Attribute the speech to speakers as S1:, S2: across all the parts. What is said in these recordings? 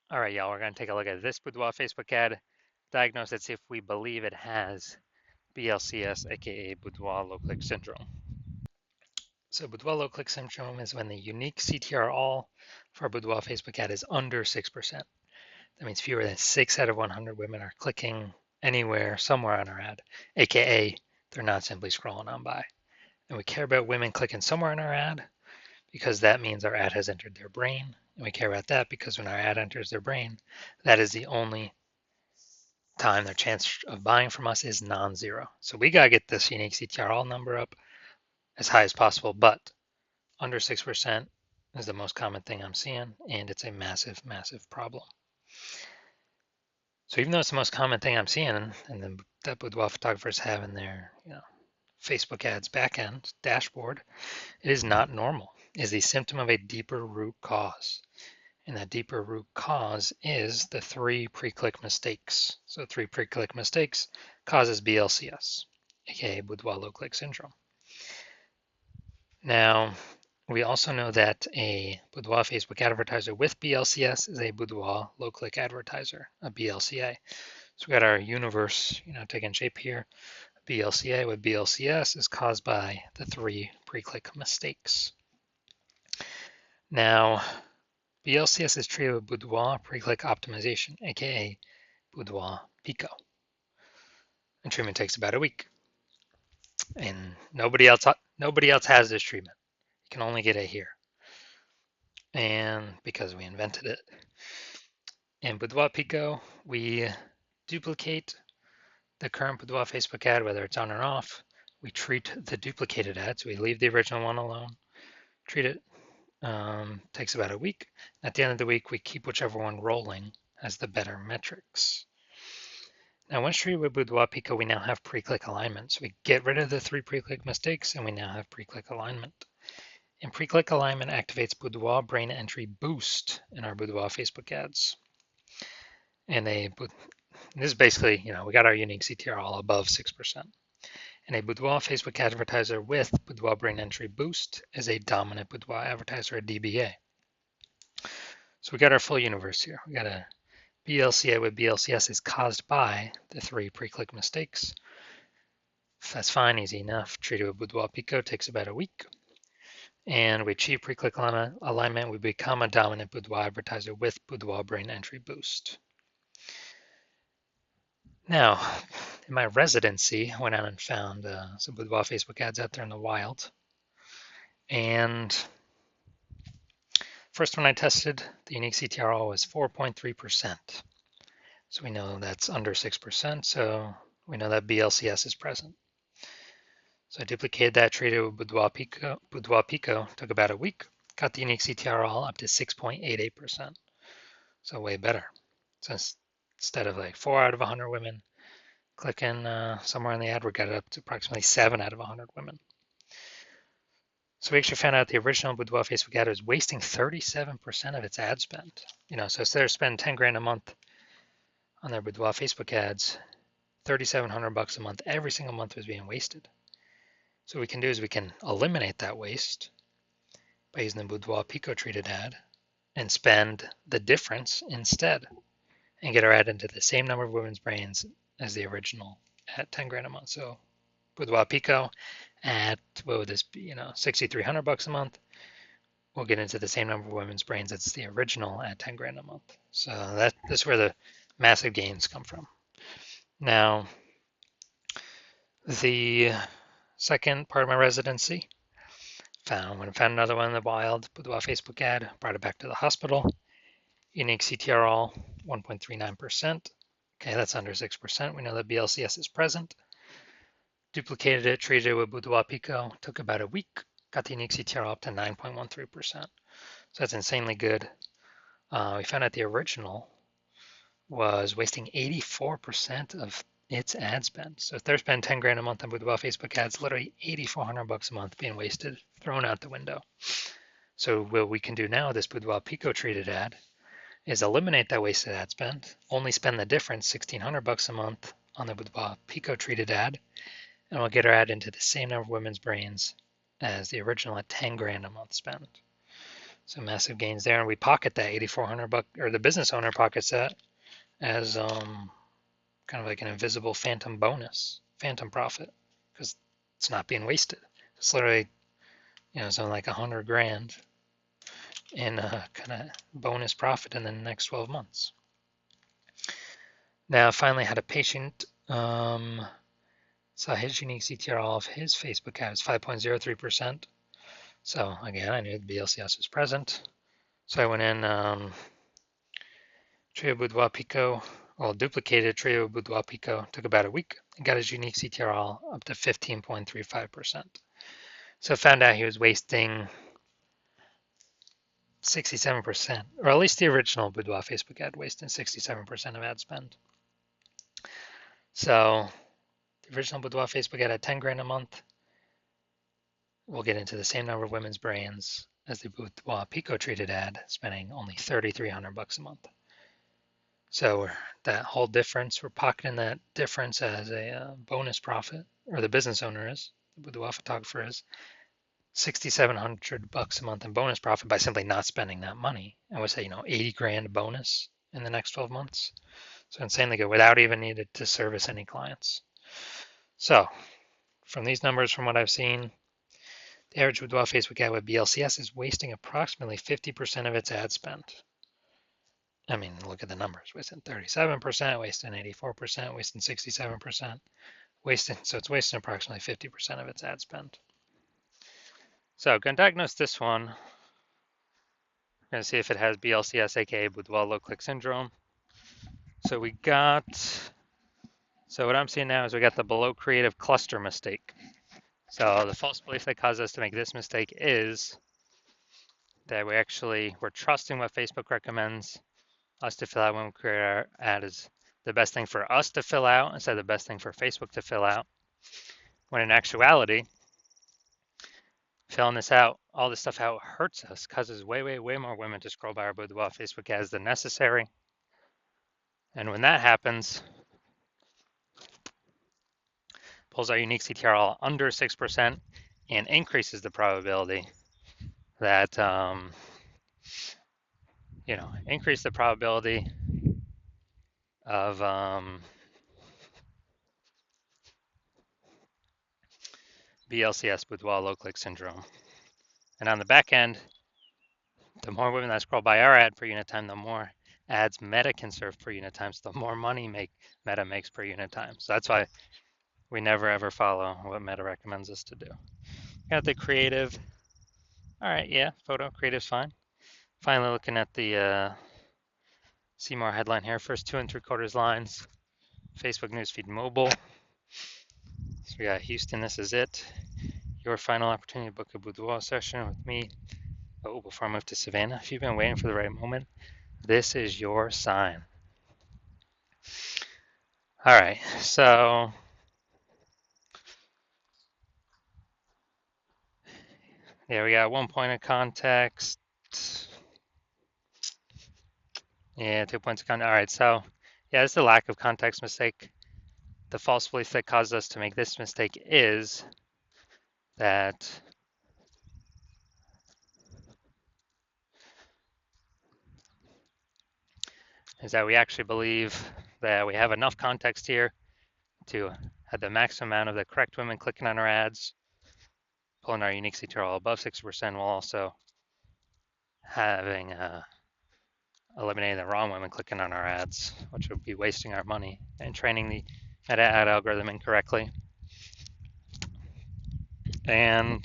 S1: All right, y'all, we're going to take a look at this Boudoir Facebook ad, diagnose it, see if we believe it has BLCS, aka Boudoir low click syndrome. So Boudoir low click syndrome is when the unique CTR all for a Boudoir Facebook ad is under 6%. That means fewer than 6 out of 100 women are clicking anywhere, somewhere on our ad, aka they're not simply scrolling on by. And we care about women clicking somewhere in our ad because that means our ad has entered their brain. And we care about that because when our ad enters their brain, that is the only time their chance of buying from us is non-zero. So we got to get this unique CTR all number up as high as possible, but under 6% is the most common thing I'm seeing, and it's a massive, massive problem. So even though it's the most common thing I'm seeing, and that Boudoir photographers have in their Facebook ads backend dashboard, it is not normal. It is the symptom of a deeper root cause. And that deeper root cause is the 3 pre-click mistakes. So 3 pre-click mistakes causes BLCS, aka Boudoir low click syndrome. Now, we also know that a Boudoir Facebook advertiser with BLCS is a Boudoir low click advertiser, a BLCA. So we got our universe, taking shape here. BLCA with BLCS is caused by the 3 pre-click mistakes. Now, BLCS is treated with Boudoir pre-click optimization, aka Boudoir Pico. And treatment takes about a week. And nobody else has this treatment. You can only get it here. And because we invented it. In Boudoir Pico, we duplicate the current Boudoir Facebook ad, whether it's on or off. We treat the duplicated ad, so we leave the original one alone. Treat it, takes about a week. At the end of the week, we keep whichever one rolling as the better metrics. Now, once treated with Boudoir Pico, we now have pre-click alignment. So we get rid of the 3 pre-click mistakes, and we now have pre-click alignment. And pre-click alignment activates Boudoir brain entry boost in our Boudoir Facebook ads. And this is basically, we got our unique CTR all above 6%. And a Boudoir Facebook advertiser with Boudoir brain entry boost is a dominant Boudoir advertiser, a DBA. So we got our full universe here. We got a BLCA with BLCS is caused by the 3 pre-click mistakes. That's fine, easy enough. Treated with Boudoir Pico takes about a week. And we achieve pre-click alignment. We become a dominant Boudoir advertiser with Boudoir brain entry boost. Now, in my residency, I went out and found some Boudoir Facebook ads out there in the wild. And first one I tested, the unique CTRL was 4.3%. So we know that's under 6%, so we know that BLCS is present. So I duplicated that, treated with Boudoir Pico, took about a week, got the unique CTRL up to 6.88%. So way better. So instead of like 4 out of 100 women clicking somewhere in the ad, we got it up to approximately 7 out of 100 women. So we actually found out the original Boudoir Facebook ad was wasting 37% of its ad spend. So instead of spending 10 grand a month on their Boudoir Facebook ads, $3,700 a month every single month was being wasted. So what we can do is we can eliminate that waste by using the Boudoir Pico treated ad and spend the difference instead and get our ad into the same number of women's brains as the original at 10 grand a month. So Boudoir Pico at, what would this be, $6,300 a month. We'll get into the same number of women's brains as the original at 10 grand a month. So that's where the massive gains come from. Now, the second part of my residency, found another one in the wild, Boudoir Facebook ad, brought it back to the hospital. Unique CTRL 1.39%. Okay, that's under 6%. We know that BLCS is present. Duplicated it, treated it with Boudoir Pico, took about a week, got the unique CTRL up to 9.13%. So that's insanely good. We found out the original was wasting 84% of its ad spend. So if they're spending 10 grand a month on Boudoir Facebook ads, literally $8,400 a month being wasted, thrown out the window. So what we can do now, this Boudoir Pico treated ad, is eliminate that wasted ad spend, only spend the difference, $1,600 a month on the Boudoir Pico treated ad, and we'll get our ad into the same number of women's brains as the original at 10 grand a month spend. So massive gains there, and we pocket that 8,400 buck, or the business owner pockets that as kind of like an invisible phantom bonus, phantom profit, because it's not being wasted. It's literally, something like 100 grand in kind of bonus profit in the next 12 months. Now, finally, had a patient saw his unique CTR of his Facebook ad is 5.03%. So again, I knew the BLCS was present. So I went in Trio Boudoir Pico, well, duplicated Trio Boudoir Pico, took about a week, and got his unique CTR up to 15.35%. So I found out he was wasting 67%, or at least the original Boudoir Facebook ad wasting 67% of ad spend. So the original Boudoir Facebook ad had 10 grand a month. We'll get into the same number of women's brains as the Boudoir Pico treated ad, spending only 3,300 bucks a month. So that whole difference, we're pocketing that difference as a bonus profit, or the business owner is, the boudoir photographer is, 6,700 bucks a month in bonus profit by simply not spending that money. I would say, 80 grand bonus in the next 12 months. So insanely good without even needed to service any clients. So from these numbers, from what I've seen, the average boudoir Facebook ad with BLCS is wasting approximately 50% of its ad spend. I mean, look at the numbers, wasting 37%, wasting 84%, wasting 67%, so it's wasting approximately 50% of its ad spend. So going to diagnose this one. We're going to see if it has BLCS, aka boudoir low click syndrome. So what I'm seeing now is we got the below creative cluster mistake. So the false belief that caused us to make this mistake is that we're trusting what Facebook recommends us to fill out when we create our ad is the best thing for us to fill out instead of the best thing for Facebook to fill out. When in actuality, filling all this stuff out hurts us, causes way, way, way more women to scroll by our boudoir Facebook ads than necessary. And when that happens, pulls our unique CTR under 6% and increases the probability that, increase the probability of BLCS, boudoir low click syndrome. And on the back end, the more women that scroll by our ad per unit time, the more ads Meta can serve per unit time, so the more money Meta makes per unit time. So that's why we never ever follow what Meta recommends us to do. Got the creative. All right, yeah, photo creative's fine. Finally, looking at the see more headline here. First 2 3/4 lines. Facebook newsfeed mobile. So we got Houston. This is it. Your final opportunity to book a boudoir session with me. Oh, before I move to Savannah, if you've been waiting for the right moment, this is your sign. All right, so yeah, we got 1 point of context. Yeah, 2 points of context. All right, so yeah, it's the lack of context mistake. The false belief that caused us to make this mistake is that we actually believe that we have enough context here to have the maximum amount of the correct women clicking on our ads, pulling our unique CTRL above 6%, while also having eliminating the wrong women clicking on our ads, which would be wasting our money and training the Meta ad algorithm incorrectly. And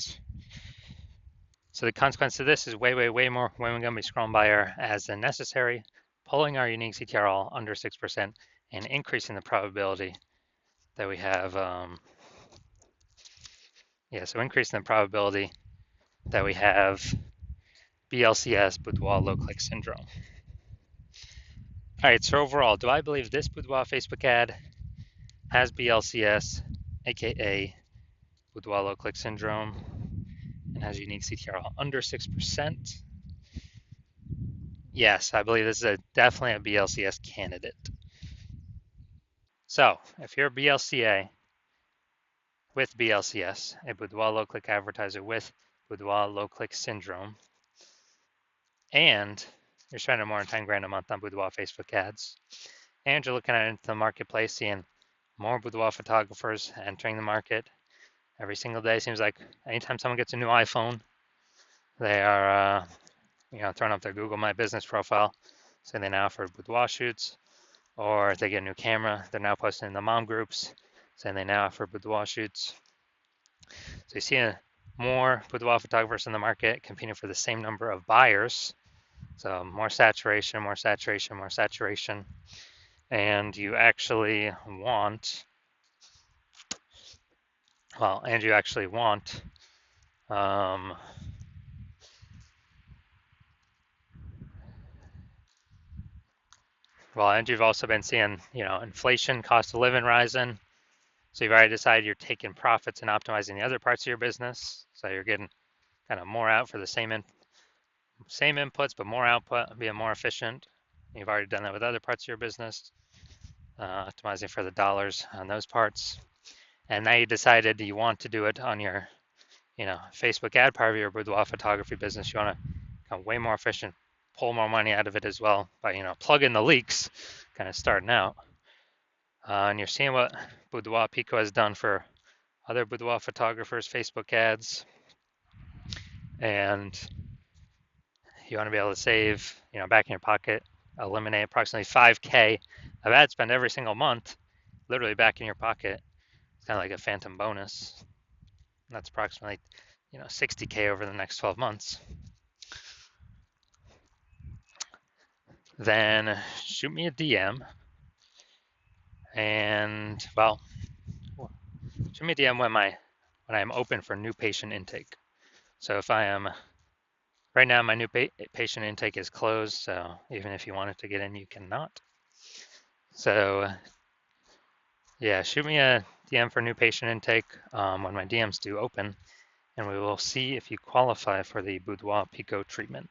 S1: so the consequence of this is way, way, way more women going to be scrolling by our ads than necessary, pulling our unique CTRL under 6% and increasing the probability that we have, so increasing the probability that we have BLCS, boudoir low click syndrome. All right, so overall, do I believe this boudoir Facebook ad has BLCS, aka boudoir low click syndrome, and has unique CTRL under 6%? Yes, I believe this is definitely a BLCS candidate. So if you're a BLCA with BLCS, a boudoir low click advertiser with boudoir low click syndrome, and you're spending more than 10 grand a month on Boudoir Facebook ads, and you're looking at it into the marketplace, seeing more boudoir photographers entering the market every single day. Seems like anytime someone gets a new iPhone, they are throwing up their Google My Business profile, saying they now offer boudoir shoots, or if they get a new camera, they're now posting in the mom groups, saying they now offer boudoir shoots. So you see more boudoir photographers in the market competing for the same number of buyers. So more saturation, more saturation, more saturation. And you actually want, and you actually want, and you've also been seeing, inflation, cost of living rising. So you've already decided you're taking profits and optimizing the other parts of your business. So you're getting kind of more out for the same inputs, but more output, being more efficient. You've already done that with other parts of your business, optimizing for the dollars on those parts. And now you decided you want to do it on your, Facebook ad part of your boudoir photography business. You want to become way more efficient, pull more money out of it as well by, plug in the leaks, kind of starting out. And you're seeing what Boudoir Pico has done for other boudoir photographers' Facebook ads. And you want to be able to save, back in your pocket, eliminate approximately 5K of ad spend every single month, literally back in your pocket. It's kind of like a phantom bonus. That's approximately, 60K over the next 12 months. Then shoot me a DM and, shoot me a DM when I'm open for new patient intake. So if I am, right now my new patient intake is closed, so even if you wanted to get in, you cannot. So yeah, shoot me a DM for new patient intake when my DMs do open, and we will see if you qualify for the Boudoir Pico treatment.